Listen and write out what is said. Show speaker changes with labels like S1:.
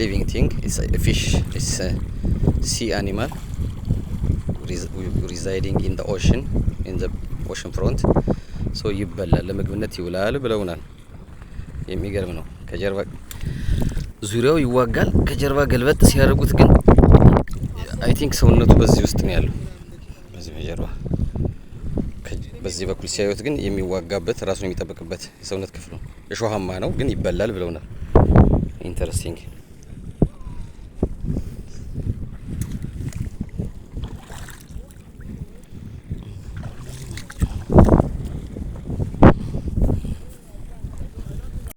S1: living thing. It's a fish. It's a sea animal residing in the ocean, in the ocean front. So ይበላል ለምግብነት ይውላል ብለውናል። የሚገርም ነው። ከጀርባ ዙሪያው ይዋጋል። ከጀርባ ገልበጥ ሲያደርጉት ግን አይ ቲንክ ሰውነቱ በዚህ ውስጥ ነው ያለው። በዚህ በጀርባ በዚህ በኩል ሲያዩት ግን የሚዋጋበት ራሱን የሚጠብቅበት የሰውነት ክፍሉ እሾሃማ ነው ግን ይበላል ብለውናል። ኢንተረስቲንግ